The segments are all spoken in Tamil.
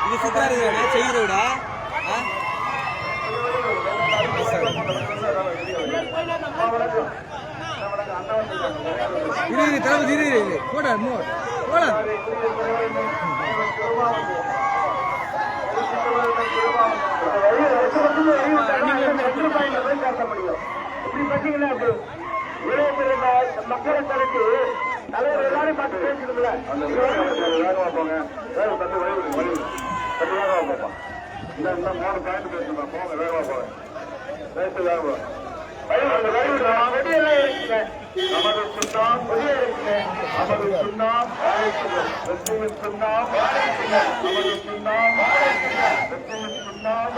இது சுத்தாரு செய்யறா தளபதி போடா போடா மக்களை தடுத்து தலைவர் எல்லாரும் பார்த்து பேசுறதுல போங்க இந்த 3 பாயிண்ட் பேசுங்க போங்க வேகமா போங்க பேசு வேகமா வெடியெல்லாம் இருக்குங்க நமது சுண்ணாம் வெளியே இருக்குங்க நமது சுண்ணாம் வெற்றியின் சுண்ணாம் நமது சுண்ணாம் வெற்றியின் சுண்ணாம்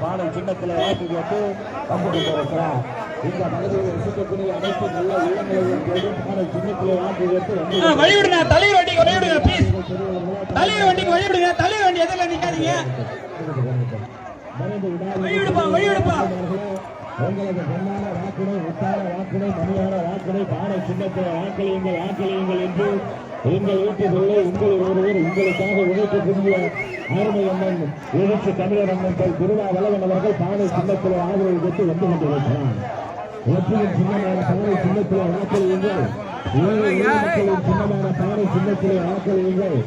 பாடல் சின்னத்தில் வாக்கு கேட்டு பங்கு கொண்டிருக்கிறார். இந்த பகுதியில் வசிக்கக்கூடிய அனைத்து நல்ல உள்ளங்களையும் பாடல் சின்னத்தில் வாக்கு கேட்டு வழிவிடுங்க. தலைவர் வண்டிக்கு வழிவிடுங்க ப்ளீஸ். தலைவர் வண்டிக்கு வழிவிடுங்க. தலைவர் வண்டி எதில் நிற்காதீங்க. வழிவிடுப்பா. உங்களது பொன்னான வாக்குடை உத்தார வாக்குடை மணியான வாக்குடை பாடல் சின்னத்தில் வாக்களியுங்கள் என்று எங்கள் வீட்டுக்குள்ளே உங்களில் ஒருவர் உங்களுக்காக உழைக்கக்கூடிய அருமை அண்ணன் எழுச்சி தமிழர் அண்ணன் திருவா வளவன் அவர்கள் பாடல் சின்னத்தில் ஆதரவு பெற்று வந்து கொண்டிருக்கிறார். வெற்றியின் சின்னமான பாடல் சின்னத்தில் வாக்களியுங்கள். ஏழை மக்களின் சின்னமான பாடல் சின்னத்தில் வாக்களியுங்கள்.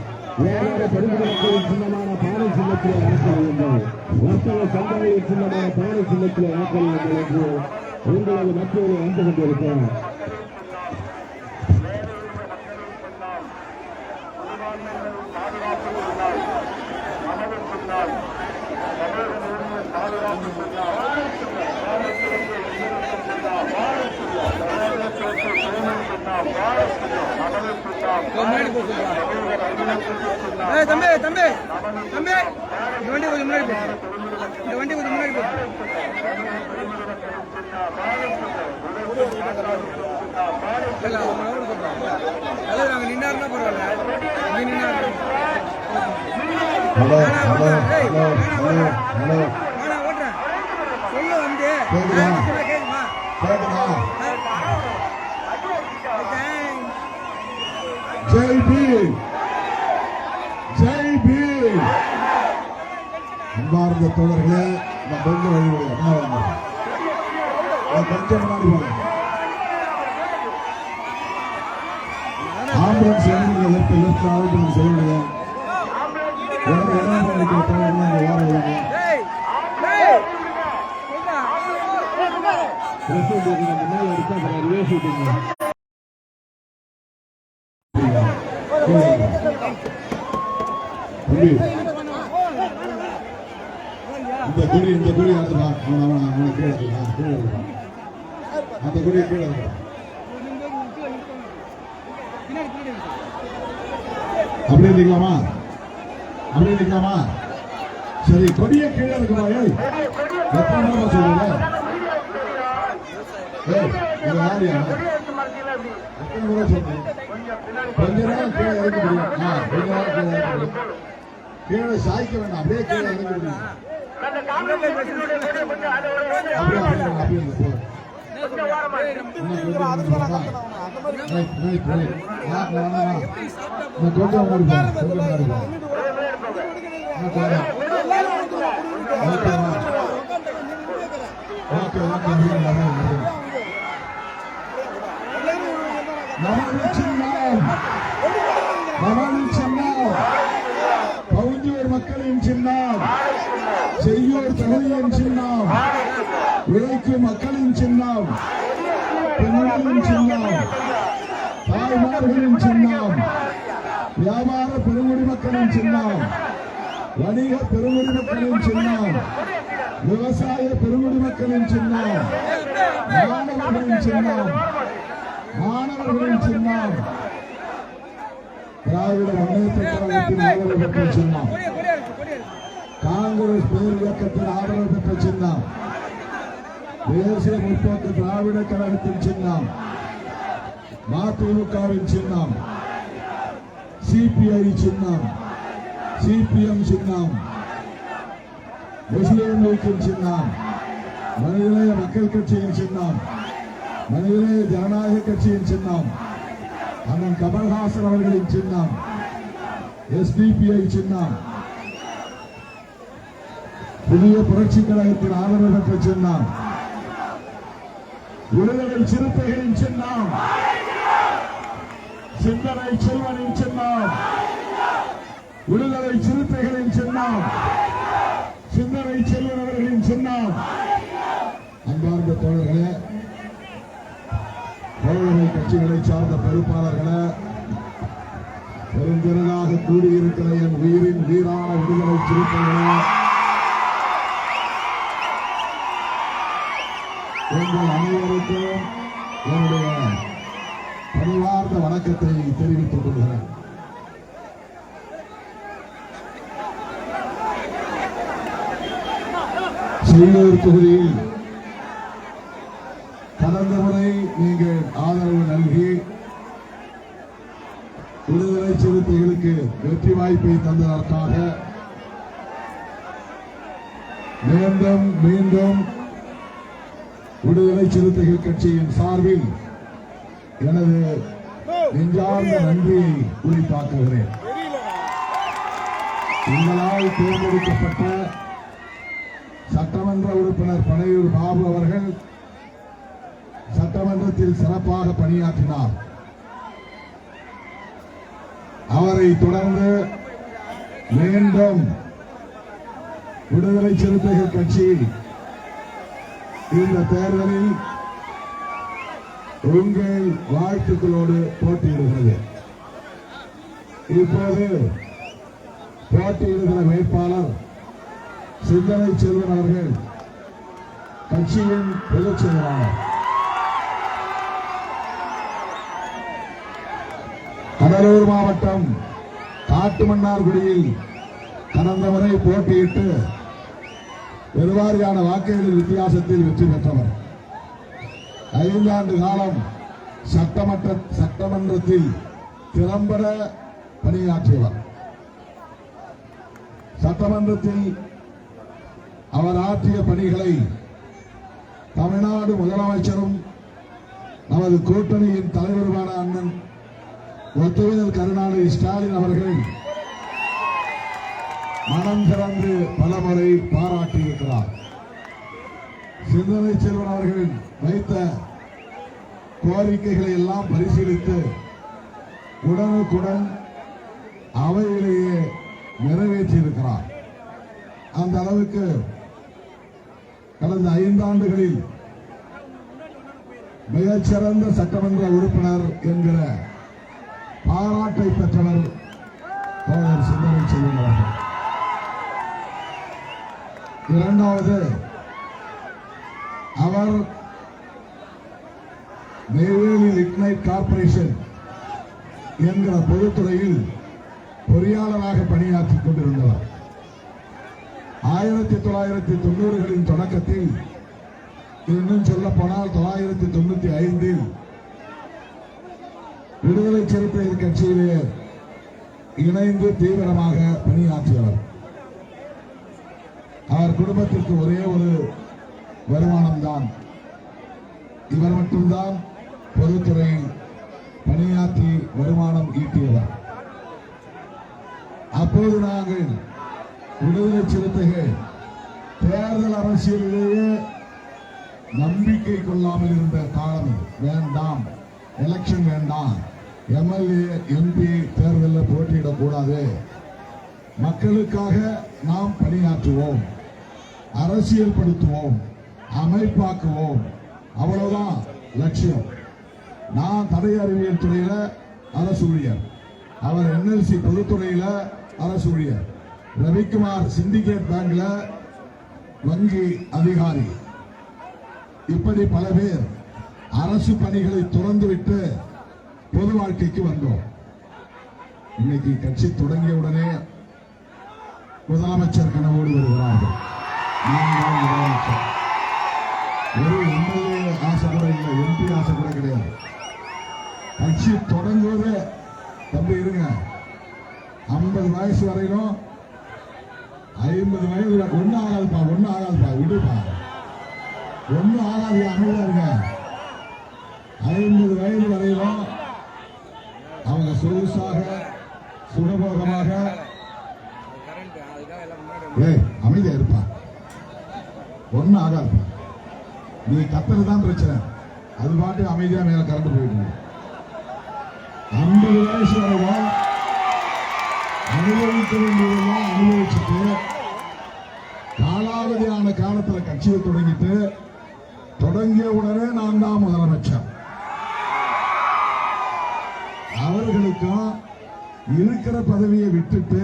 வியாபார பெருங்குடி மக்களின் சின்னமான பாடல் சின்னத்தில் வாக்களியுங்கள். வர்த்தக சந்தைகளின் சின்னமான பாடல் சின்னத்தில் வாக்களியுங்கள் என்று உங்களது மற்றொரு வந்து கொண்டிருக்கிறார். தம்பி தம்பி தம்பி இந்த வண்டி கொஞ்சம் முன்னாடி போ. இந்த வண்டி கொஞ்சம் முன்னாடி போ. நாங்க நின்னாருன்னா பரவாயில்ல. ஓட்டுறேன் சொல்லு வந்து கேக்குமா அன்பார்ந்த தோழர்களே, கொஞ்சம் வழிபடுங்க. கொஞ்சம் முன்னாடி போங்க. ஆம்புலன்ஸ் ஆம்புலன்ஸ் செய்யுங்க. இந்த குடி அந்த குடி கீழே அப்படியே நிற்கலாமா? சரி, கொடிய கீழே இருக்குமா? எத்தனை நேரமா சொல்லுங்க? யாரியா எத்தனை முறை சொல்றேன்? கொஞ்ச நேரம் கீழே இறக்க முடியும். கொஞ்ச நேரம் கீழே இறக்க முடியும். கீழே சாய்க்க வேண்டாம், அப்படியே கீழே இறக்க முடியும். பவுஞ்சூர் மக்களின் சின்னம், செய்யூர் தொகுதியின் சின்னம், உழைக்கும் மக்களின் சின்னம், பெண்களின் சின்னம், தாய்மார்களின் சின்னம், வியாபார பெருங்குடி மக்களின் சின்னம், வணிக பெருங்குடி மக்களின் சின்னம், விவசாய பெருங்குடி மக்களின் சின்னம், மாணவர்களின் சின்னம், மாணவர்களின் சின்னம், திராவிட முன்னேற்ற கழகத்தின் ஆதரவு பெற்ற சின்னம், காங்கிரஸ் பேர் இயக்கத்தின் ஆதரவு பெற்ற சின்னம், தேசிய முற்போக்கு திராவிட கழகத்தின் சின்னம், மதிமுகவின் சின்னம், சிபிஐ சின்னம், சிபிஎம் சின்னம், முஸ்லிம் லீக்கின் சின்னம், மனிதநேய மக்கள் கட்சியின் சின்னம், மனிதநேய ஜனநாயக கட்சியின் சின்னம், அண்ணன் கமல்ஹாசன் அவர்களின் சின்னம், எஸ்டிபிஐ சின்னம், புதிய புரட்சி கழகத்தின் ஆதரவு பெற்ற சின்னம், விடுதலை சிறுத்தைகளின் சின்னம், சிந்தனை செல்வனின் சின்னம், விடுதலை சிறுத்தைகளின் சின்னம், சிந்தனை செல்வன் அவர்களின் சின்னம். அன்பார்ந்த தோழர்களே, தோழமை கட்சிகளை சார்ந்த பொறுப்பாளர்களே, பெருந்திரளாக கூடியிருக்கிற என் உயிரின் வீரான விடுதலை சிறுத்தைகளே, உங்கள் அனைவருக்கும் என்னுடைய பணிவார்ந்த வணக்கத்தை தெரிவித்துக் கொள்கிறேன். செய்யூர் தொகுதியில் கடந்த முறை நீங்கள் ஆதரவு நல்கி விடுதலை சிறுத்தைகளுக்கு வெற்றி வாய்ப்பை தந்ததற்காக மீண்டும் மீண்டும் விடுதலை சிறுத்தைகள் கட்சியின் சார்பில் எனது நெஞ்சார்ந்த நன்றியை குறிப்பாக்குகிறேன். உங்களால் தேர்ந்தெடுக்கப்பட்ட சட்டமன்ற உறுப்பினர் பனையூர் பாபு அவர்கள் சட்டமன்றத்தில் சிறப்பாக பணியாற்றினார். அவரை தொடர்ந்து மீண்டும் விடுதலை சிறுத்தைகள் கட்சி இந்த தேர்தலில் உங்கள் வாழ்த்துக்களோடு போட்டியிடுகிறது. இப்போது போட்டியிடுகிற வேட்பாளர் சிந்தனை செல்வன் அவர்கள் கட்சியின் பொதுச் செயலாளர். கடலூர் மாவட்டம் காட்டுமன்னார்குடியில் கடந்த முறை போட்டியிட்டு பெருவாரியான வாக்குகளின் வித்தியாசத்தில் வெற்றி பெற்றவர். 5 ஆண்டு காலம் சட்டமன்றத்தில் திறம்பட பணியாற்றியவர். சட்டமன்றத்தில் அவர் ஆற்றிய பணிகளை தமிழ்நாடு முதலமைச்சரும் நமது கூட்டணியின் தலைவருமான அண்ணன் ஒத்துழையாளர் கருணாநிதி ஸ்டாலின் அவர்கள் மனம் திறந்து பலமுறை பாராட்டியிருக்கிறார். சிந்தனை செல்வன் அவர்கள் வைத்த கோரிக்கைகளை எல்லாம் பரிசீலித்து உடனுக்குடன் அவையிலேயே நிறைவேற்றியிருக்கிறார். அந்த அளவுக்கு கடந்த 5 ஆண்டுகளில் மிகச்சிறந்த சட்டமன்ற உறுப்பினர் என்கிற பாராட்டை பெற்றவர் தோழர் சிந்தனை செல்வன் அவர்கள். இரண்டாவது, அவர் நெய்வேலி லிக்னைட் கார்பரேஷன் என்கிற பொதுத்துறையில் பொறியாளராக பணியாற்றிக் கொண்டிருந்தவர். 1990களின் தொடக்கத்தில், இன்னும் சொல்ல போனால் 1995இல் விடுதலை சிறுத்தைகள் கட்சியிலே இணைந்து தீவிரமாக பணியாற்றியவர். அவர் குடும்பத்திற்கு ஒரே ஒரு வருமானம் தான். இவர் மட்டும்தான் பொதுத்துறையில் பணியாற்றி வருமானம் ஈட்டியவர். அப்போது நாங்கள் விடுதலை சிறுத்தைகள் தேர்தல் அரசியலிலேயே நம்பிக்கை கொள்ளாமல் இருந்த காலம். வேண்டாம், எலெக்ஷன் வேண்டாம், எம்எல்ஏ எம்பி தேர்தலில் போட்டியிடக்கூடாது, மக்களுக்காக நாம் பணியாற்றுவோம், அரசியல் படுத்துவோம், அமைப்பாக்குவோம், அவ்வளவுதான் லட்சியம். நான் தடை அறிவியல் துறையில அரசு ஊழியர், அவர் என்எல்சி பொதுத்துறையில அரசு ஊழியர், ரவிக்குமார் சிண்டிகேட் பேங்க்ல வங்கி அதிகாரி. இப்படி பல பேர் அரசு பணிகளை துறந்துவிட்டு பொது வாழ்க்கைக்கு வந்தோம். இன்னைக்கு கட்சி தொடங்கிய உடனே முதலமைச்சர் கனவோடு வருகிறார்கள். நான் தான் முதலமைச்சர். ஒரு எம்எல்ஏ ஆசை கூட இல்லை, எம்பி ஆசை கூட கிடையாது. கட்சி தொடங்குவது தம்பி இருங்க, 50 வயசு வரையிலும் 50 வயது ஒன்னும் ஆகாதுப்பா விடுப்பா, ஒன்னும் ஆகாது, அமைதியா இருங்க. 50 வயது வரையிலும் அவங்க சொகுசாக சுகபோகமாக அமைதியா இருப்பா, ஒன்னும் ஆகாதுப்பா. நீ கத்துறது தான் பிரச்சனை, அது பாட்டு அமைதியா மேல கரண்ட் போயிட்டு. 50 வயசு வரைக்கும் அனுபவிக்க வேண்டியதெல்லாம் அனுபவிச்சுட்டு காலாவதியான காலத்துல கட்சியை தொடங்கிட்டு தொடங்கிய உடனே நான் தான் முதலமைச்சர். அவர்களுக்கும் இருக்கிற பதவியை விட்டுட்டு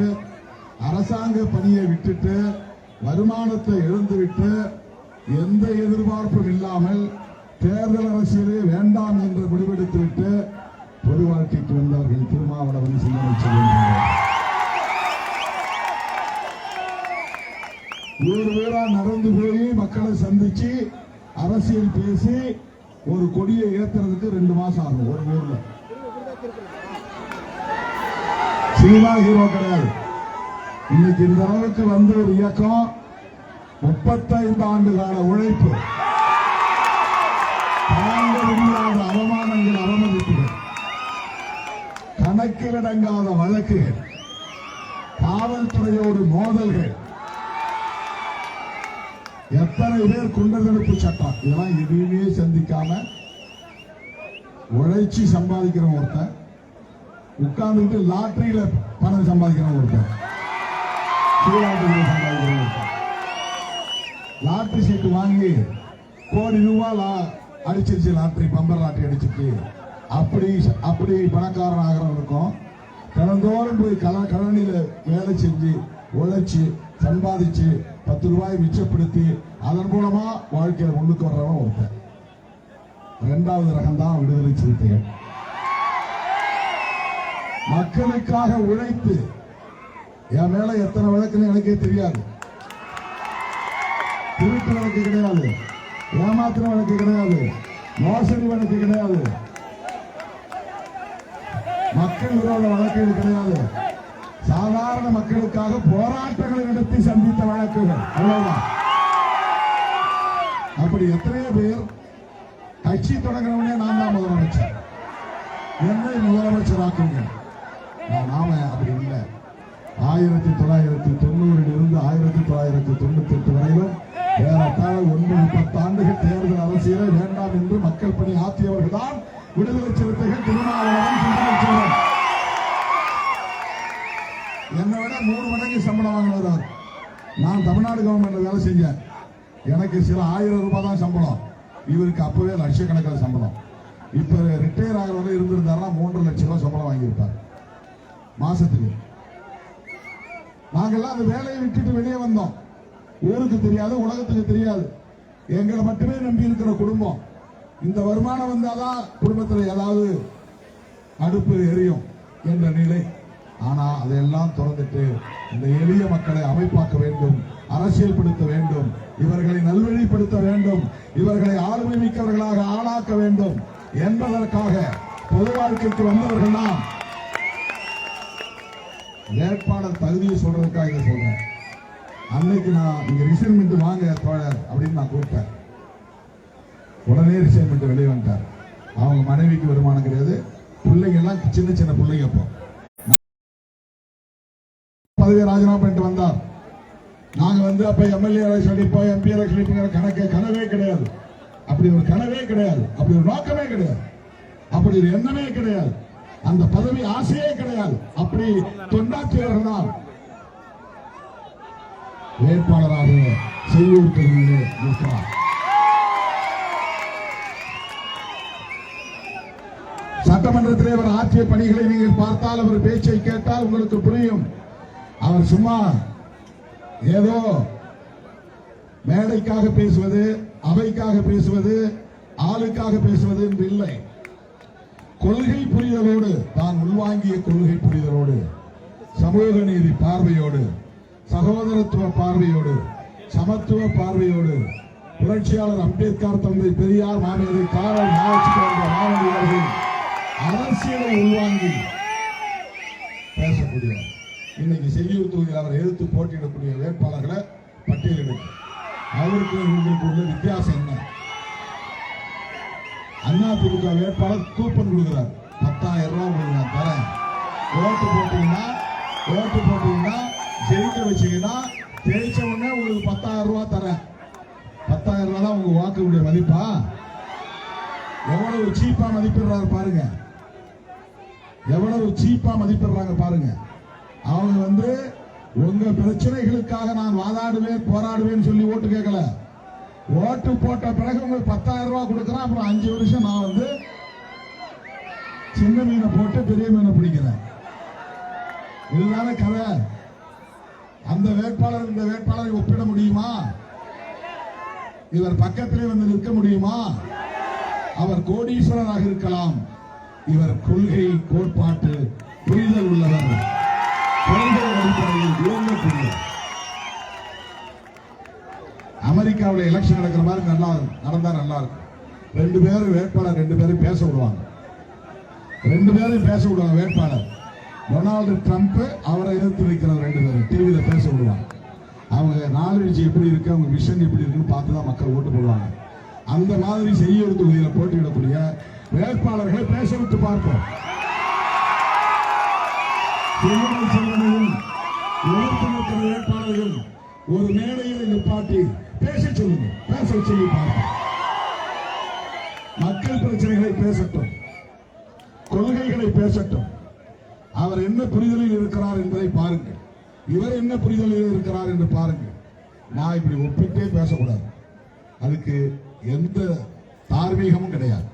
அரசாங்க பணியை விட்டுட்டு வருமானத்தை இழந்துவிட்டு எந்த எதிர்பார்ப்பும் இல்லாமல் தேர்தல் அரசியலே வேண்டாம் என்று முடிவெடுத்துவிட்டு பொது வாழ்க்கைக்கு வந்தவர்கள் திருமாவளவன் சிந்தனை செய்கின்றனர். ஊர் ஊரா நடந்து போய் மக்களை சந்திச்சு அரசியல் பேசி ஒரு கொடியை ஏத்துறதுக்கு 2 மாசம் ஆகும். ஒரு ஊர்ல சினிமா ஹீரோ கிடையாது. இன்னைக்கு இந்த அளவுக்கு வந்த ஒரு இயக்கம் 35 ஆண்டு கால உழைப்பு, தாங்க முடியாத அவமானங்கள், அவமதிப்புகள், கணக்கிலடங்காத வழக்குகள், காவல்துறையோடு மோதல்கள், எத்தனை பேர் குண்டர் தடுப்பு சட்டம், இதெல்லாம் எதுவுமே சந்திக்காம உழைச்சி சம்பாதிக்கிற ஒருத்தன், உட்கார்ந்துட்டு லாட்டரியில பணம் சம்பாதிக்கிற ஒருத்தன், சம்பாதிக்கிற ஒருத்தன், லாட்டரி சீட்டு வாங்கி கோடி ரூபாய் அடிச்சிருச்சு, லாட்டரி பம்பர் லாட்டரி அடிச்சிருக்கு, அப்படி பணக்காரன் ஆகிறவருக்கும் தினந்தோறும் போய் கழனியில வேலை செஞ்சு உழைச்சி சம்பாதிச்சு 10 ரூபாய் மிச்சப்படுத்தி அதன் மூலமா வாழ்க்கையில முன்னுக்கு வர்றவன் ஒருத்தன். 2வது ரகம் தான் விடுதலை சிறுத்தைகள். மக்களுக்காக உழைத்து, என் மேல எத்தனை வழக்குன்னு எனக்கே தெரியாது. திருட்டு வழக்கு கிடையாது, ஏமாத்திர வழக்கு கிடையாது, மோசடி வழக்கு கிடையாது, மக்கள் விரோத வழக்குகள் கிடையாது. சாதாரண மக்களுக்காக போராட்டங்களை நடத்தி சந்தித்த வழக்குகள், அவ்வளவுதான். அப்படி எத்தனையோ பேர் கட்சி தொடங்கினவனே நான் தான் முதலமைச்சர், என்னை முதலமைச்சராக்குங்க. நாம அப்படி இல்லை. 1990 இருந்து 1998 வரையிலும் ஏறத்தாழ 9-10 ஆண்டுகள் தேர்தல் அரசியலை வேண்டாம் என்று மக்கள் பணி ஆற்றியவர்கள் தான் விடுதலை சிறுத்தைகள், திருமாவளவன், சிந்தனை. என்னை விட 3 மடங்கு சம்பளம் வாங்கினவர். நான் தமிழ்நாடு கவர்மெண்ட்ல வேலை செஞ்சேன். எனக்கு சில 1000 ரூபாய் தான் சம்பளம், இவருக்கு அப்பவே லட்சக்கணக்கில் சம்பளம். இப்ப ரிட்டையர் ஆகிறவரை இருந்திருந்தாருன்னா 3 லட்சம் ரூபாய் சம்பளம் வாங்கியிருப்பார் மாசத்துக்கு. நாங்கெல்லாம் அந்த வேலையை விட்டுட்டு வெளியே வந்தோம். ஊருக்கு தெரியாது, உலகத்துக்கு தெரியாது. எங்களை மட்டுமே நம்பி இருக்கிற குடும்பம். இந்த வருமானம் வந்தாதான் குடும்பத்தில் ஏதாவது அடுப்பு எரியும் என்ற நிலை. ஆனா அதையெல்லாம் திறந்துட்டு இந்த எளிய மக்களை அமைப்பாக்க வேண்டும், அரசியல் படுத்த வேண்டும், இவர்களை நல்வழிப்படுத்த வேண்டும், இவர்களை ஆளுமை மிக்கவர்களாக ஆளாக்க வேண்டும் என்பதற்காக பொது வாழ்க்கைக்கு வந்தவர்கள் தான். வேட்பாளர் தகுதியை சொல்றதுக்காக இதை சொல்றேன். அன்னைக்கு நான் இங்க ரிசைன்மெண்ட் வாங்க தோழர் அப்படின்னு நான் கூப்பிட்டேன். உடனே ரிசைன் பண்ணிட்டு வெளியே வந்துட்டார். அவங்க மனைவிக்கு வருமானம் கிடையாது, பிள்ளைங்க எல்லாம் சின்ன சின்ன பிள்ளைங்க. அப்போ பதவியை ராஜினாமா பண்ணிட்டு வந்தார். நாங்க அப்ப எம்எல்ஏ எலெக்ஷன் அடிப்போம், எம்பி எலெக்ஷன் அடிப்போங்கிற கனவே கிடையாது. அப்படி ஒரு கனவே கிடையாது, அப்படி ஒரு நோக்கமே கிடையாது, அப்படி ஒரு எண்ணமே கிடையாது, அந்த பதவி ஆசையே கிடையாது. அப்படி தொண்டாற்றியவர்கள் தான் வேட்பாளராக செய்யூர் தொகுதியிலே இருக்கிறார். சட்டமன்றத்திலே அவர் ஆற்றிய பணிகளை நீங்கள் பார்த்தால், அவர் பேச்சை கேட்டால் உங்களுக்கு புரியும். அவர் சும்மா ஏதோ மேடைக்காக பேசுவது, அவைக்காக பேசுவது, ஆளுக்காக பேசுவது என்று இல்லை. கொள்கை புரிதலோடு, தான் உள்வாங்கிய கொள்கை புரிதலோடு, சமூக நீதி பார்வையோடு, சகோதரத்துவ பார்வையோடு, சமத்துவ பார்வையோடு, புரட்சியாளர் அம்பேத்கர், தந்தை பெரியார், மாமேதை காரல் மாவட்ட அரசியலை உள்வாங்கி பேசக்கூடியவர். இன்னைக்கு செய்யூர் தொகுதியில் அவர் எதிர்த்து போட்டியிடக்கூடிய வேட்பாளர்களை பட்டியலிடுங்க. அவருக்கு உங்களுக்கு உள்ள வித்தியாசம் என்ன? அதிமுக வேட்பாளர் கூப்பன் கொடுக்கிறார், 10,000 ரூபாய் உங்களுக்கு நான் தரேன், ஓட்டு போட்டீங்கன்னா ஜெயிக்க வச்சீங்கன்னா ஜெயிச்ச உடனே உங்களுக்கு 10,000 ரூபாய் தரேன். 10,000 ரூபாய் தான் உங்க வாக்குடைய மதிப்பா? எவ்வளவு சீப்பா மதிப்பிடுறாரு பாருங்க, எவ்வளவு சீப்பா மதிப்பிடுறாங்க பாருங்க. அவங்க உங்க பிரச்சனைகளுக்காக நான் வாதாடுவேன், போராடுவேன் சொல்லி ஓட்டு கேட்கல. ஓட்டு போட்ட பிறகு உங்களுக்கு 10,000 ரூபாய் கொடுக்கறேன், அப்புறம் 5 வருஷம் நான் சின்ன மீனை போட்டு பெரிய மீனை பிடிக்கிறேன். இதுதான கதை. அந்த வேட்பாளர் இந்த வேட்பாளரை ஒப்பிட முடியுமா? இவர் பக்கத்திலே நிற்க முடியுமா? அவர் கோடீஸ்வரராக இருக்கலாம், இவர் கொள்கை கோட்பாட்டு புரிதல் உள்ளவர், கொள்கை அடிப்படையில் இயங்கக்கூடியவர். அமெரிக்காவில் எலெக்ஷன் நடக்கிற மாதிரி நடந்தா நல்லா இருக்கும். 2 பேரும் வேட்பாளர் 2 பேரும் பேச விடுவாங்க, 2 பேரும் பேச விடுவாங்க. வேட்பாளர் டொனால்டு ட்ரம்ப், அவரை எதிர்த்து வைக்கிற 2 பேரும் டிவியில பேச விடுவாங்க. அவங்க நாலேஜ் எப்படி இருக்கு, அவங்க விஷன் எப்படி இருக்குன்னு பார்த்துதான் மக்கள் ஓட்டு போடுவாங்க. அந்த மாதிரி செய்யூர் தொகுதியில் போட்டியிடக்கூடிய வேட்பாளர்களை பேச விட்டு பார்ப்போம். வேட்பாளர்கள் ஒரு மேடையில் நிப்பாட்டி பேச சொல்லுங்க, பேச சொல்லி பார்ப்போம். மக்கள் பிரச்சனைகளை பேசட்டும், கொள்கைகளை பேசட்டும். அவர் என்ன புரிதலில் இருக்கிறார் என்பதை பாருங்கள், இவர் என்ன புரிதலில் இருக்கிறார் என்று பாருங்கள். நான் இப்படி ஒப்பிட்டே பேசக்கூடாது, அதுக்கு எந்த தார்மீகமும் கிடையாது.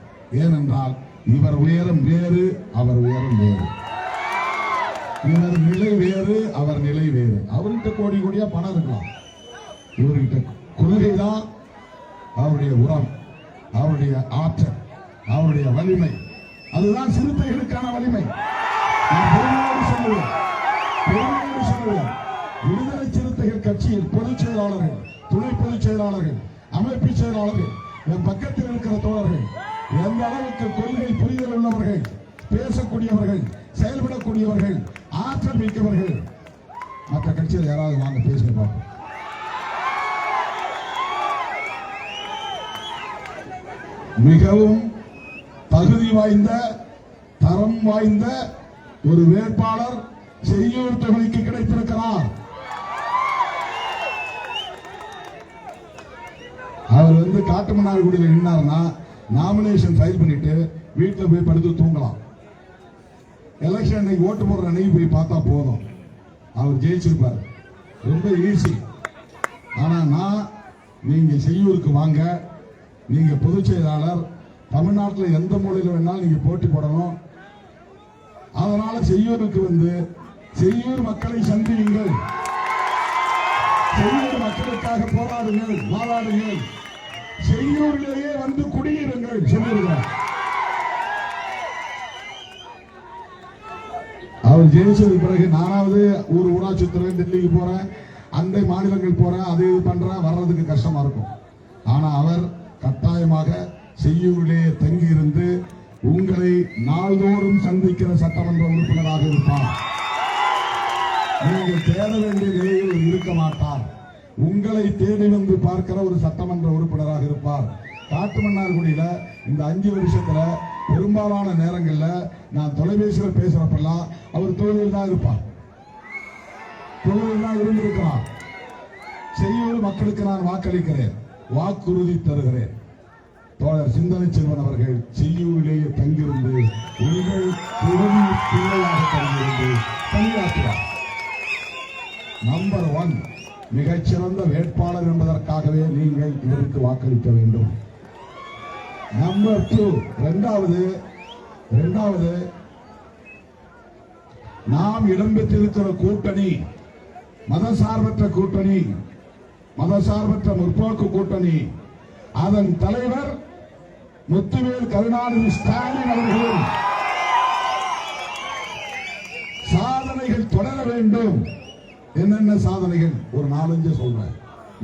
ஏனென்றால் இவர் உயரம் வேறு, அவர் உயரம் வேறு, இவர் நிலை வேறு, அவர் நிலை வேறு. அவர்கிட்ட கோடி கோடியா பணம் இருக்கலாம், இவர்கிட்ட கொள்கைதான் அவருடைய உரம், அவருடைய ஆற்றல், அவருடைய வலிமை. அதுதான் சிறுத்தைகளுக்கான வலிமை. விடுதலை சிறுத்தைகள் கட்சியில் பொதுச் செயலாளர்கள், துணை பொதுச் செயலாளர்கள், அமைப்பு செயலாளர்கள், என் பக்கத்தில் இருக்கிற தோழர்கள் எந்த அளவுக்கு கொள்கை புரிதல் உள்ளவர்கள், பேசக்கூடியவர்கள், செயல்படக்கூடியவர்கள், ஆற்றல் மிக்கவர்கள். மற்ற கட்சியில் யாராவது வாங்க பேசுங்க பார்ப்போம். மிகவும் தகுதி வாய்ந்த, தரம் வாய்ந்த ஒரு வேட்பாளர் செய்யூர் தொகுதிக்கு கிடைத்திருக்கிறார். அவர் காட்டுமன்னார்குடியில் நின்னார்னா நாமினேஷன் ஃபைல் பண்ணிட்டு வீட்டில் போய் படுத்து தூங்கலாம். எலெக்ஷன் அன்னைக்கு ஓட்டு போடுற அன்னைக்கு போய் பார்த்தா போதும், அவர் ஜெயிச்சிருப்பார். ரொம்ப ஈஸி. ஆனா நீங்க செய்யூருக்கு வாங்க, நீங்க பொதுச் செயலாளர், தமிழ்நாட்டில் எந்த மூலையில் வேணாலும் நீங்க போட்டி போடணும். அதனால செய்யூருக்கு செய்யூர் மக்களை சந்தியுங்கள், செய்யூர் மக்களுக்காக போராடுங்கள், வாழாடுங்கள், செய்யூரிலேயே குடியிருங்கள் சொல்லியிருக்கிறார். அவர் ஜெயிச்சது பிறகு நானாவது ஊரா சுத்துறேன், டெல்லிக்கு போறேன், அண்டை மாநிலங்கள் போறேன், அது இது பண்றேன், வர்றதுக்கு கஷ்டமா இருக்கும். ஆனா அவர் கட்டாயமாக செய்யூரிலே தங்கி இருந்து உங்களை நாள்தோறும் சந்திக்கிற சட்டமன்ற உறுப்பினராக இருப்பார். நீங்கள் தேட வேண்டிய நிலையில் இருக்க மாட்டார். உங்களை தேடி பார்க்கிற ஒரு சட்டமன்ற உறுப்பினராக இருப்பார். காட்டுமன்னார்குடியில இந்த 5 வருஷத்துல பெரும்பாலான நேரங்கள்ல நான் தொலைபேசியில பேசுறப்பெல்லாம் அவர் தொழிலில் தான் இருப்பார், தொழிலில் தான் இருந்திருக்கிறார். செய்யூர் மக்களுக்கு நான் வாக்களிக்கிறேன், வாக்குறுதி தருகிறேன். தோழர் சிந்தனை செல்வன் அவர்கள் செய்யூரிலேயே தங்கியிருந்து உங்கள் பிள்ளையாக தங்கியிருந்து பணியாற்றுவார். நம்பர் 1 மிகச்சிறந்த வேட்பாளர் என்பதற்காகவே நீங்கள் இதற்கு வாக்களிக்க வேண்டும். நம்பர் 2 இரண்டாவது நாம் இடம்பெற்றிருக்கிற கூட்டணி மதசார்பற்ற கூட்டணி, மதசார்பற்ற முற்போக்கு கூட்டணி. அதன் தலைவர் முத்துவேல் கருணாநிதி ஸ்டாலின் அவர்களின் சாதனைகள் தொடர வேண்டும். என்னென்ன சாதனைகள்? ஒரு 4-5 சொல்றேன்.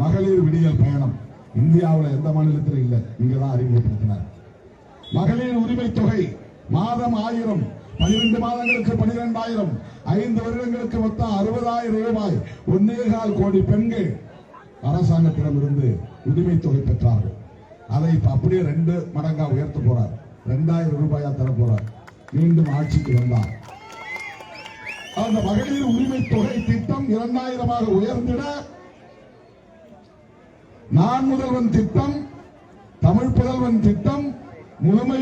மகளிர் விடியல் பயணம் இந்தியாவில் எந்த மாநிலத்திலும் இல்லை, நீங்க தான் அறிமுகப்படுத்தினார். மகளிர் உரிமை தொகை மாதம் 1000, 12 மாதங்களுக்கு 12,000, 5 வருடங்களுக்கு மொத்தம் 60,000 ரூபாய். 1.25 கோடி பெண்கள் அரசாங்கத்திடமிருந்து உரிமை தொகை பெற்றார்கள். அதை இப்ப அப்படியே 2 மடங்கா உயர்த்த போறார், 2,000 ரூபாயா தர போறார். மீண்டும் ஆட்சிக்கு வந்தார். அந்த மகளிர் உரிமை தொகை திட்டம் 2,000ஆக உயர்ந்திட நான் முதல்வன் திட்டம், தமிழ் புதல்வன் திட்டம், புதுமை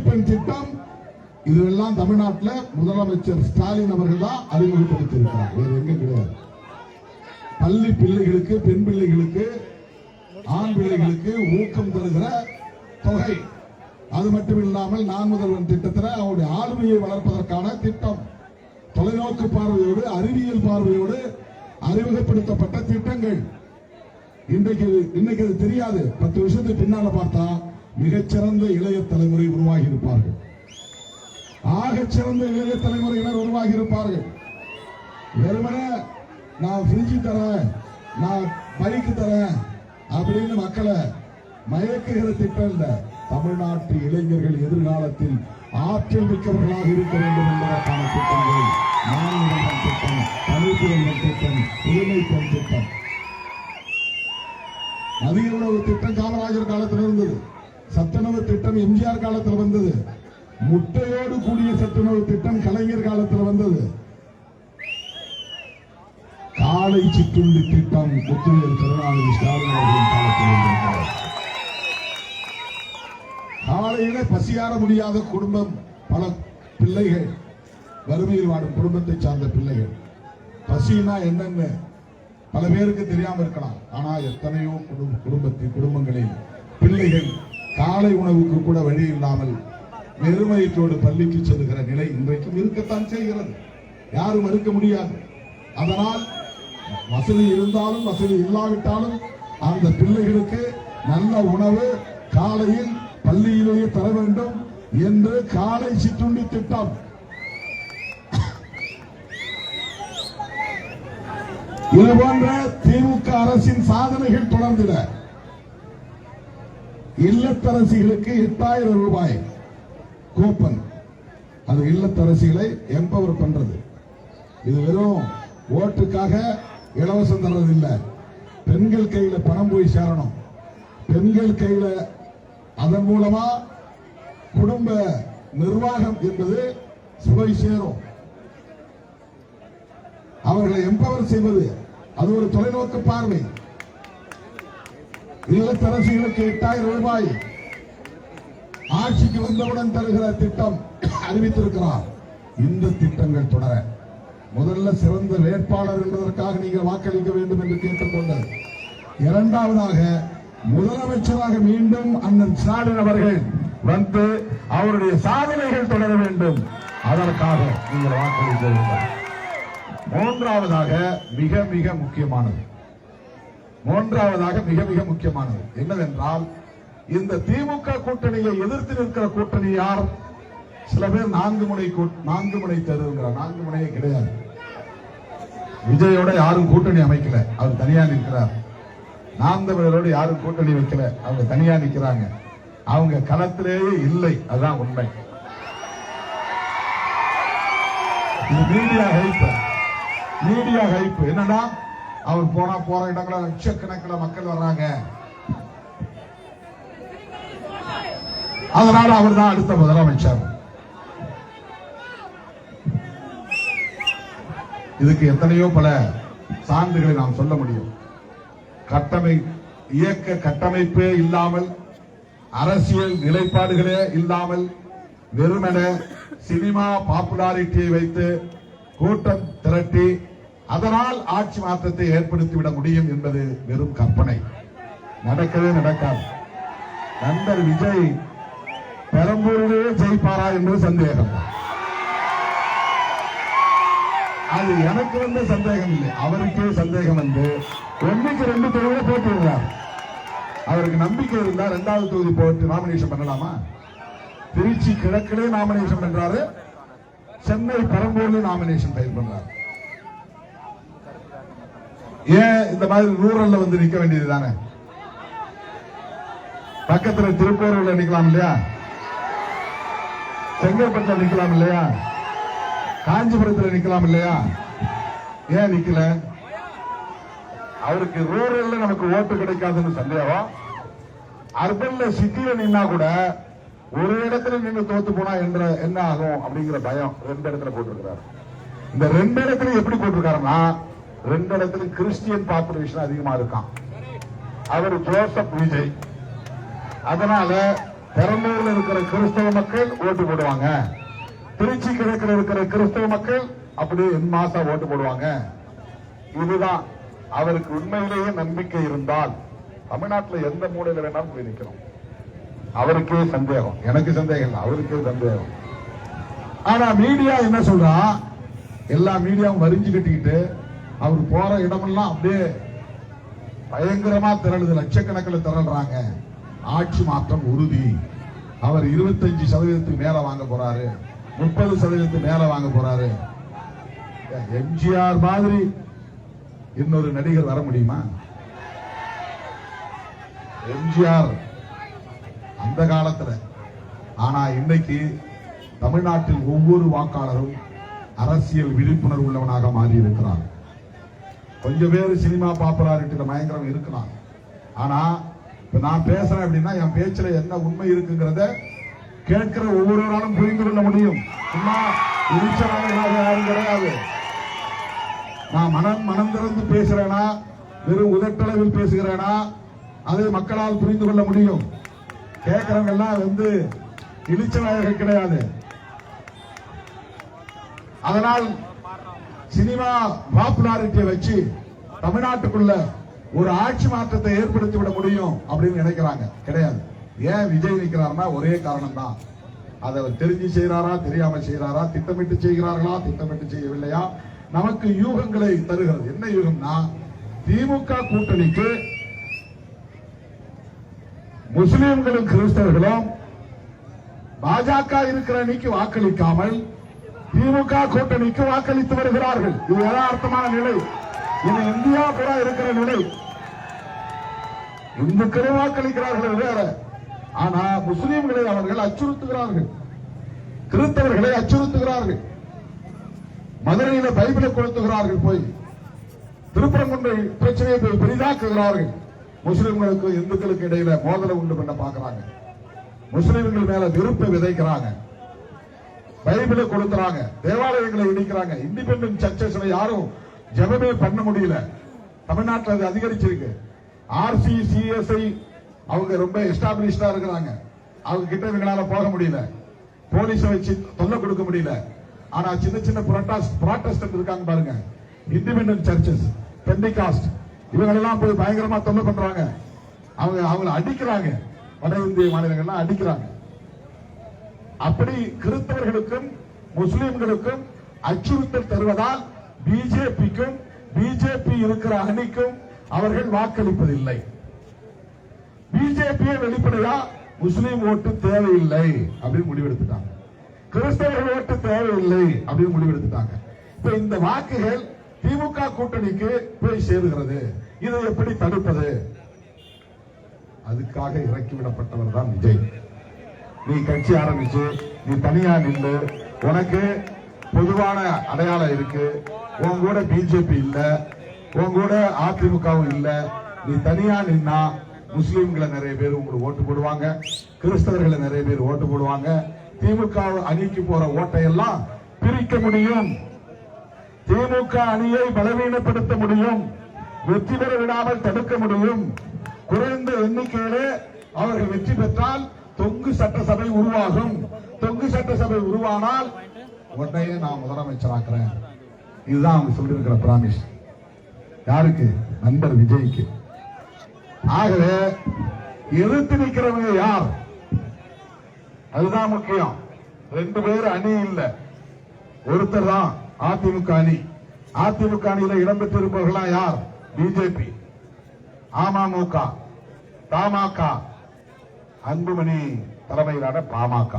பெண் திட்டம், இதெல்லாம் தமிழ்நாட்டில் முதலமைச்சர் ஸ்டாலின் அவர்கள் தான் அறிமுகப்படுத்தியிருக்கிறார். வேற எங்க கிடையாது. பள்ளி பிள்ளைகளுக்கு, பெண் பிள்ளைகளுக்கு, ஆண் பிள்ளைகளுக்கு ஊக்கம் தருகிற தொகை. அது மட்டும் இல்லாமல் நான் முதல்வன் திட்டத்தில் அவருடைய ஆளுமையை வளர்ப்பதற்கான திட்டம், தொலைநோக்கு பார்வையோடு, அறிவியல் பார்வையோடு அறிமுகப்படுத்தப்பட்ட திட்டங்கள். இன்னைக்கு அது தெரியாது. 10 வருஷத்துக்கு பின்னால பார்த்தா மிகச்சிறந்த இளைய தலைமுறை உருவாகி இருப்பார்கள், ஆகச்சிறந்த இளைய தலைமுறையினர் உருவாகி இருப்பார்கள். வெறுமனே நான் ஃப்ரிட்ஜ் தரேன், நான் பைக்கு தரேன் அப்படின்னு மக்களை மயக்குகிற திட்டம் இல்ல. தமிழ்நாட்டு இளைஞர்கள் எதிர்காலத்தில் ஆற்றல் மிக்கவர்களாக இருக்க வேண்டும் என்பதற்கான திட்டங்கள் நான் முதல்வன் திட்டம், தமிழ் புதல்வன் திட்டம், புதுமை பெண் திட்டம். மதிய உணவு திட்டம் காமராஜர் காலத்தில் இருந்தது. சத்துணவு திட்டம் எம்ஜிஆர் காலத்தில் வந்தது. முட்டையோடு கூடிய சத்துணவு திட்டம் கலைஞர் காலத்தில் வந்தது. காலை சிற்றுண்டி திட்டம் முத்துவேல் கருணாநிதி ஸ்டாலின் அவர்களின் காலத்தில் வந்தது. காலையில பசியார முடியாத குடும்பம், பல பிள்ளைகள், வறுமையில் வாடும் குடும்பத்தை சார்ந்த பிள்ளைகள். பசினா என்னன்னு பல பேருக்கு தெரியாம இருக்கலாம். ஆனா எத்தனையோ குடும்பங்களில் பிள்ளைகள் காலை உணவுக்கு கூட வழி இல்லாமல் வெறுமையத்தோடு பள்ளிக்கு செல்லுகிற நிலை இன்றைக்கும் இருக்கத்தான் செய்கிறது. யாரும் மறுக்க முடியாது. அதனால் வசதி இருந்தாலும் வசதி இல்லாவிட்டாலும் அந்த பிள்ளைகளுக்கு நல்ல உணவு காலையில் பள்ளியிலேயே தர வேண்டும் என்று காலை சிற்றுண்டி திட்டம். இது போன்ற திமுக அரசின் சாதனைகள் தொடர்ந்திட இல்லத்தரசிகளுக்கு 8,000 ரூபாய் கூப்பன். அது இல்லத்தரசிகளை எம்பவர் பண்றது. இது வெறும் ஓட்டுக்காக இலவசம் தர்றது இல்ல. பெண்கள் கையில பணம் போய் சேரணும். பெண்கள் கையில அதன் மூலமா குடும்ப நிர்வாகம் என்பது சுவை சேரும். அவர்களை எம்பவர் செய்வது அது ஒரு தொலைநோக்கு பார்வை. இல்லத்தரசிகளுக்கு 8,000 ரூபாய் ஆட்சிக்கு வந்தவுடன் தருகிற திட்டம் அறிவித்திருக்கிறார். இந்த திட்டங்கள் தொடர முதல்ல சிறந்த வேட்பாளர் என்பதற்காக நீங்கள் வாக்களிக்க வேண்டும் என்று கேட்டுக்கொண்டது. இரண்டாவதாக முதலமைச்சராக மீண்டும் அண்ணன் ஸ்டாலின் அவர்கள் வந்து அவருடைய சாதனைகள் தொடர வேண்டும், அதற்காக நீங்கள் வாக்களிக்க வேண்டும். மூன்றாவதாக மிக மிக முக்கியமானது என்னவென்றால், இந்த திமுக கூட்டணியை எதிர்த்து நிற்கிற கூட்டணி யார்? சில பேர் 4 முனை தருகிறார். 4 முனையே கிடையாது. விஜயோட யாரும் கூட்டணி அமைக்கல, அவர் தனியா நிற்கிறார். நாம் தமிழரோடு யாரும் கூட்டணி வைக்கல, அவங்க தனியா நிற்கிறாங்க. அவங்க களத்திலேயே இல்லை, அதுதான் உண்மை. மீடியா ஹைப் என்னன்னா, அவர் போற இடங்கள லட்சக்கணக்கில் மக்கள் வர்றாங்க, அதனால அவர் தான் அடுத்த முதலமைச்சர். இதுக்கு எத்தனையோ பல சான்றுகளை நாம் சொல்ல முடியும். இயக்க கட்டமைப்பே இல்லாமல், அரசியல் நிலைப்பாடுகளே இல்லாமல், வெறுமென சினிமா பாப்புலாரிட்டியை வைத்து கூட்டம் திரட்டி அதனால் ஆட்சி மாற்றத்தை ஏற்படுத்திவிட முடியும் என்பது வெறும் கற்பனை. நடக்கவே நடக்காது. நண்பர் விஜய் பெரம்பூரிலே ஜெயிப்பாரா என்பது சந்தேகம். அது எனக்கு வந்து சந்தேகம் இல்லை, அவருக்கே சந்தேகம் வந்து 1க்கு 2 தொகுதியில போட்டிருக்கிறார். அவருக்கு நம்பிக்கை இருந்தா 2வது தொகுதி போட்டு நாமினேஷன் பண்ணலாமா? திருச்சி கிழக்கிலே நாமினேஷன் பண்றாரு, சென்னை பெரம்பூர்ல நாமினேஷன் ஃபைல் பண்றாரு. ஏன் இந்த மாதிரி ரூரல்ல வந்து நிக்க வேண்டியது தானே? பக்கத்துல திருப்பூர்ல நிக்கலாம் இல்லையா? செங்கல்பட்டுல நிக்கலாம் இல்லையா? காஞ்சிபுரத்தில் நிக்கலாம் இல்லையா? ஏன் நிக்கல? அவருக்கு ரூரல்ல நமக்கு ஓட்டு கிடைக்காதுன்னு சந்தேகம். அர்பன்ல சிட்டில நின்னா கூட ஒரு இடத்துல நின்று தோத்து போனா என்ன ஆகும் அப்படிங்கிற பயம் 2 இடத்துல போட்டிருக்கிறார். இந்த 2 இடத்துல எப்படி போட்டிருக்காருன்னா, 2 இடத்துல கிறிஸ்டியன் பாப்புலேஷன் அதிகமா இருக்கான். அவர் ஜோசப் விஜய். அதனால பெரம்பூர்ல இருக்கிற கிறிஸ்தவ மக்கள் ஓட்டு போடுவாங்க, திருச்சி கிழக்கில் இருக்கிற கிறிஸ்தவ மக்கள் அப்படியே மாசா ஓட்டு போடுவாங்க. இதுதான் அவருக்கு உண்மையிலேயே நம்பிக்கை இருந்தால் தமிழ்நாட்டில் எந்த மூலையில வேணாலும் போய் நிற்கணும். அவருக்கே சந்தேகம், எனக்கு சந்தேகம் இல்லை, அவருக்கே சந்தேகம். ஆனா மீடியா என்ன சொல்றா, எல்லா மீடியாவும் வரிஞ்சு கட்டிக்கிட்டு அவர் போற இடமெல்லாம் அப்படியே பயங்கரமா திரளுது, லட்சக்கணக்கில் திரள்றாங்க. ஆட்சி மாற்றம் உறுதி, அவர் 25% மேல வாங்க போறாரு, 30% மேல வாங்க போறாரு. எம்ஜிஆர் மாதிரி இன்னொரு நடிகர் வர முடியுமா? எம்ஜிஆர் அந்த காலத்துல. ஆனா இன்னைக்கு தமிழ்நாட்டில் ஒவ்வொரு வாக்காளரும் அரசியல் விழிப்புணர்வு உள்ளவனாக மாறி இருக்கிறார். கொஞ்சம் பேர் சினிமா பாப்புலாரிட்டியில பயங்கரம் இருக்கலாம். ஆனா இப்ப நான் பேசுறேன் அப்படின்னா என் பேச்சுல என்ன உண்மை இருக்குங்கிறத கேட்கிற ஒவ்வொருவராலும் புரிந்து கொள்ள முடியும். சும்மா யாரும் கிடையாது. நான் மனம் திறந்து பேசுறேனா, வெறும் உதட்டளவில் பேசுகிறேனா, அதை மக்களால் புரிந்து கொள்ள முடியும். கேட்கிறவங்க எல்லாம் வந்து இழிச்சவாயர்கள் கிடையாது. அதனால் சினிமா பாப்புலாரிட்டியை வச்சு தமிழ்நாட்டுக்குள்ள ஒரு ஆட்சி மாற்றத்தை ஏற்படுத்தி விட முடியும் அப்படின்னு நினைக்கிறாங்க. கிடையாது. ஏன் விஜய் நிற்கிறார்னா ஒரே காரணம் தான். அதை தெரிஞ்சு செய்யறாரா, தெரியாம செய்யறாரா, திட்டமிட்டு செய்கிறார்களா, திட்டமிட்டு செய்யவில்லையா, நமக்கு யூகங்களை தருகிறது. என்ன யூகம்னா, திமுக கூட்டணிக்கு முஸ்லிம்களும் கிறிஸ்தவர்களும் பாஜக இருக்கிற அணிக்கு வாக்களிக்காமல் திமுக கூட்டணிக்கு வாக்களித்து வருகிறார்கள். இது யதார்த்தமான நிலை. இது இந்தியா பூரா இருக்கிற நிலை. இந்துக்களும் வாக்களிக்கிறார்கள் வேற, ஆனா முஸ்லிம்களை அவர்கள் அச்சுறுத்துகிறார்கள், கிறிஸ்தவர்களை அச்சுறுத்துகிறார்கள். மதுரையில பைபிளை கொளுத்துகிறார்கள், போய் திருப்பரங்குன்றை பிரச்சனையை போய் பெரிதாக்குகிறார்கள். முஸ்லிம்களுக்கு இந்துக்களுக்கு இடையில மோதலை உண்டு பண்ண பாக்குறாங்க. முஸ்லிம்கள் மேல வெறுப்பை விதைக்கிறாங்க, பைபிளை கொளுத்துறாங்க, தேவாலயங்களை இடிக்கிறாங்க. இண்டிபெண்டன்ட் சர்ச்சஸ்ல யாரும் ஜெபமே பண்ண முடியல. தமிழ்நாட்டில் அது அதிகரிச்சிருக்கு. ஆர்சி சிஎஸ்ஐ அவங்க ரொம்ப எஸ்டாபிளிஷ்டா இருக்கிறாங்க. அவங்க கிட்ட இவங்களால போக முடியல, போலீஸை வச்சு தொல்லை கொடுக்க முடியல. ஆனா சின்ன சின்ன புராட்டஸ்டன்ட் இருக்காங்க பாருங்க, இண்டிபெண்டன்ட் சர்ச்சஸ், பெண்டிகாஸ்ட், இவங்களெல்லாம் போய் பயங்கரமா தொல்லை பண்றாங்க. அவங்களை அடிக்கிறாங்க, வட இந்திய மாநிலங்கள்லாம் அடிக்கிறாங்க. அப்படி கிறிஸ்தவர்களுக்கும் முஸ்லிம்களுக்கும் அச்சுறுத்தல் தருவதால் பிஜேபிக்கும் பிஜேபி இருக்கிற அணிக்கும் அவர்கள் வாக்களிப்பதில்லை. பிஜேபியை வெளிப்படையா முஸ்லிம் ஓட்டு தேவையில்லை அப்படின்னு முடிவெடுத்துட்டாங்க, கிறிஸ்தவர்கள் ஓட்டு தேவையில்லை அப்படின்னு முடிவெடுத்துட்டாங்க. இப்ப இந்த வாக்குகள் திமுக கூட்டணிக்கு போய் சேருகிறது. இதை எப்படி தடுப்பது? அதுக்காக இறக்கிவிடப்பட்டவர் தான் விஜய். நீ கட்சி ஆரம்பிச்சு, நீ தனியா நின்று, உனக்கு பொதுவான அடையாளம் இருக்கு, உன் கூட பிஜேபி இல்ல, உன் கூட அதிமுகவும் இல்ல, நீ தனியா நின்னா முஸ்லீம்களை நிறைய பேர் உங்களுக்கு ஓட்டு போடுவாங்க, கிறிஸ்தவர்களை நிறைய பேர் ஓட்டு போடுவாங்க. திமுக அணிக்கு போற ஓட்டையெல்லாம் பிரிக்க முடியும். திமுக அணியை பலவீனப்படுத்த முடியும். வெற்றி பெற விடாமல் தடுக்க முடியும். குறைந்த எண்ணிக்கையிலே அவர்கள் வெற்றி பெற்றால் தொங்கு சட்டசபை உருவாகும். தொங்கு சட்டசபை உருவானால் உடனே நான் முதலமைச்சராக்குறேன். இதுதான் அவங்க சொல்லியிருக்கிற பிராமிஸ். யாருக்கு? நண்பர் விஜய்க்கு. ஆகவே எதிர்த்து நிற்கிறவங்க யார்? அதுதான் முக்கியம். 2 பேர் அணி இல்ல, ஒருத்தர் தான் அதிமுக அணி. அதிமுக அணியில இடம்பெற்றிருப்பவர்களா யார்? பிஜேபி, அமமுக, தமாக, அன்புமணி தலைமையிலான பாமக.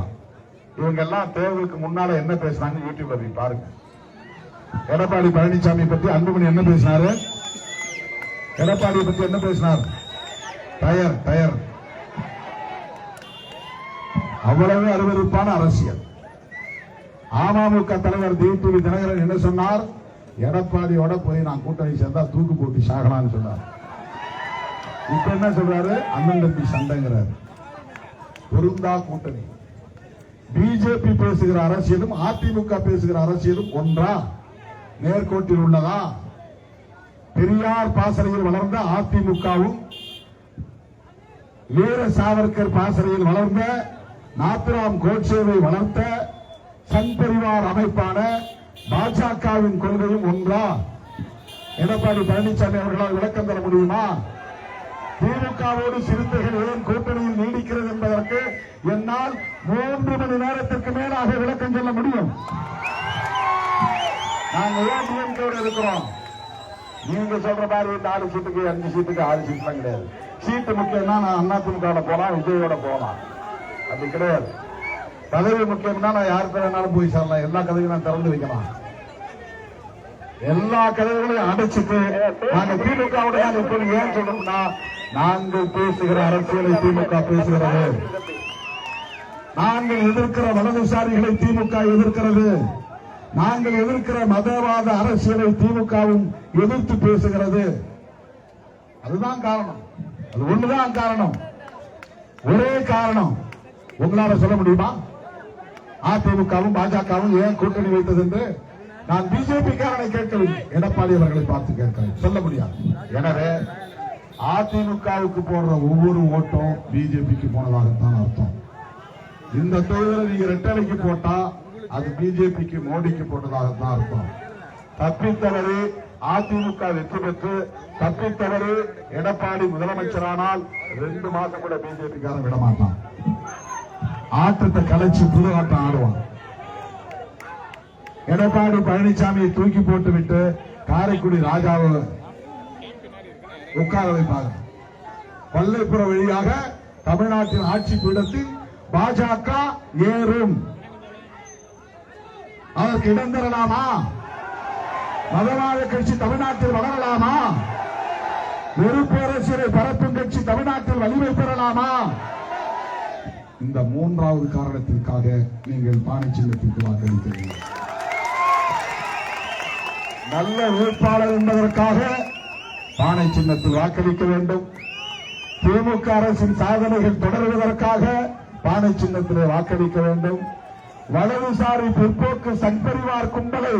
இவங்க எல்லாம் தேர்தலுக்கு முன்னால என்ன பேசினாங்க யூடியூப்ல போய் பாருங்க. எடப்பாடி பழனிசாமி பத்தி அன்புமணி என்ன பேசினாரு? எடப்பாடியை பத்தி என்ன பேசினார்? Tyre tyre. அவ்வளவு அருவருப்பான அரசியல். அமமுக தலைவர் டிடிவி தினகரன் என்ன சொன்னார்? எடப்பாடியோட போய் நான் கூட்டணி சேர்ந்தா தூக்கு போட்டு சாகலான்னு சொன்னார். இப்ப என்ன சொல்றாரு? அண்ணன் தம்பி சண்டைங்கிறாரு. பொருந்தா கூட்டணி. பிஜேபி பேசுகிற அரசியலும் அதிமுக பேசுகிற அரசியலும் ஒன்றா? நேர்கோட்டில் உள்ளதா? பெரியார் பாசறையில் வளர்ந்த அதிமுகவும் வீர சாவர்கர் பாசறையில் வளர்ந்த நாத்துராம் கோட்சேவை வளர்த்த சங் பரிவார் அமைப்பான பாஜகவின் கொள்கையும் ஒன்றா? எடப்பாடி பழனிசாமி அவர்களால் விளக்கம் தர முடியுமா? திமுகவோடு சிறுத்தைகள் ஏன் கூட்டணியில் நீடிக்கிறது என்பதற்கு என்னால் 3 மணி நேரத்திற்கு மேலாக விளக்கம் சொல்ல முடியும். நாங்கள் ஏன் டிஎம்கேவோடு இருக்கிறோம்? நீங்க சொல்ற மாதிரி 4 சீட்டுக்கு 5 சீட்டுக்கு 6 சீட்லாம் கிடையாது. சீட்டு முக்கியம்னா நான் அதிமுக போலாம், விஜயோட போலாம், அப்படி கிடையாது. பதவி முக்கியம்னா நான் யாருக்கு வேணாலும் போய் சேரலாம். எல்லா கதவையும் நான் திறந்து வைக்கலாம். எல்லா கதவுகளையும் அடைச்சிட்டு நாங்க திமுகவோட இப்போது ஏன் சொல்லணும்னா, நாங்கள் பேசுகிற அரசியலை திமுக பேசுகிறது. நாங்கள் எதிர்க்கிற வலதுசாரிகளை திமுக எதிர்க்கிறது. நாங்கள் எதிர்க்கிற மதவாத அரசியலை திமுகவும் எதிர்த்து பேசுகிறது. அதுதான் காரணம். அது ஒண்ணுதான் காரணம். ஒரே காரணம். உங்களால சொல்ல முடியுமா அதிமுகவும் பாஜகவும் ஏன் கூட்டணி வைத்தது என்று? நான் பிஜேபி காரனை கேட்கவில்லை, எடப்பாடி அவர்களை பார்த்து கேட்கிறேன். சொல்ல முடியாது. எனவே அதிமுகவுக்கு போடுற ஒவ்வொரு ஓட்டும் பிஜேபிக்கு போனதாகத்தான் அர்த்தம். இந்த தொகுதியில் நீங்க ரெட்டலைக்கு போட்டா அது பிஜேபிக்கு மோடிக்கு போட்டதாகத்தான் அர்த்தம். தப்பித்தவறு அதிமுக வெற்றி பெற்று தப்பித்தவறு எடப்பாடி முதலமைச்சரானால் 2 மாசம் கூட பிஜேபி காரன் விடமாட்டான். ஆட்டத்தை கலைச்சு புது ஆட்டம் ஆடுவான். எடப்பாடி பழனிசாமியை தூக்கி போட்டு விட்டு காரைக்குடி ராஜாவை உட்கார வைப்பாங்க. கொல்லைப்புற வழியாக தமிழ்நாட்டின் ஆட்சி பீடத்தில் பாஜக ஏறும். அதற்கு இடம் தரலாமா? மதவாத கட்சி தமிழ்நாட்டில் வளரலாமா? வெறுப்பு அரசியலை பரப்பும் கட்சி தமிழ்நாட்டில் வலிமை பெறலாமா? இந்த 3வது காரணத்திற்காக நீங்கள் பானை சின்னத்திற்கு வாக்களிக்கிறீர்கள். நல்ல வேட்பாளர் என்பதற்காக பானை சின்னத்தில் வாக்களிக்க வேண்டும். திமுக அரசின் சாதனைகள் தொடர்வதற்காக பானை சின்னத்திலே வாக்களிக்க வேண்டும். வலதுசாரி பிற்போக்கு சங்பரிவார் கும்பலை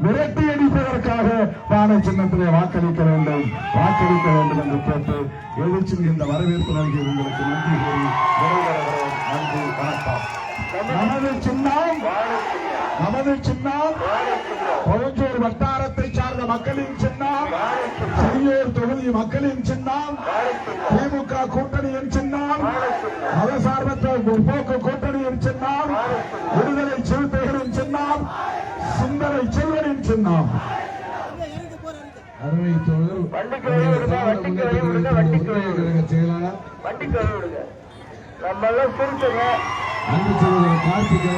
விரட்டி அடிப்பதற்காக பானை சின்னத்திலே வாக்களிக்க வேண்டும் என்று கேட்டு எழுச்சி இந்த வரவேற்பு நல்கிய உங்களுக்கு நன்றி கூறி விடைபெறுகிறேன். நன்றி, வணக்கம். நமது சின்னம் பவுஞ்சூர் வட்டாரத்தை சார்ந்த மக்களின் சின்னம், செய்யூர் தொகுதி மக்களின் சின்னம், திமுக கூட்டணியின் சின்னம், மதசார்பற்ற முற்போக்கு கூட்டணியின் சின்னம், விடுதலை சிறுத்தைகளின் சின்னம், சிந்தனை செல்வனின் சின்னம். அருமை தோழர் செயலாளர் அன்பு சகோதரர் கார்த்திக்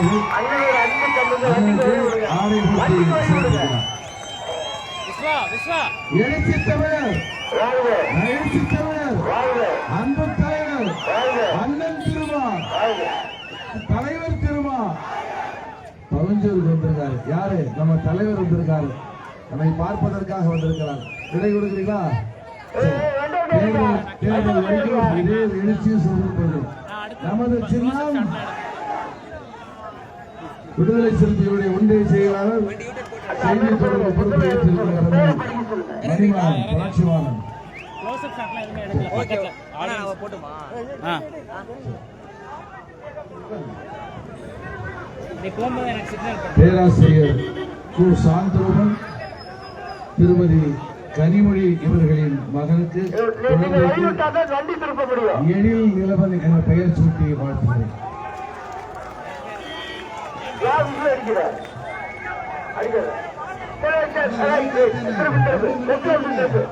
அன்பு தலைவர் அண்ணன் திருமா தலைவர் திருமா பவஞ்சூருக்கு வந்திருக்காரு. யாரு? நம்ம தலைவர் வந்திருக்காரு. நம்மை பார்ப்பதற்காக வந்திருக்கிறார். விடை கொடுக்கிறீங்களா? தேர்தல் வரைக்கும் இதே எழுச்சியை சொல்லிருப்பது நமது சின்னம் விடுதலை சிறுத்தைகளுடைய ஒன்றிய செயலாளர் செய்தி தொடர்பு பொறுப்பை ஏற்றிருக்கிறார் மணிமாறன் புரட்சிவாளன். பேராசிரியர் கு சாந்தரூபன் திருமதி கனிமொழி இவர்களின் மகனுக்கு எழில் நிலவன் என பெயர் சூட்டி வாழ்த்துகிறேன்.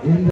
இந்த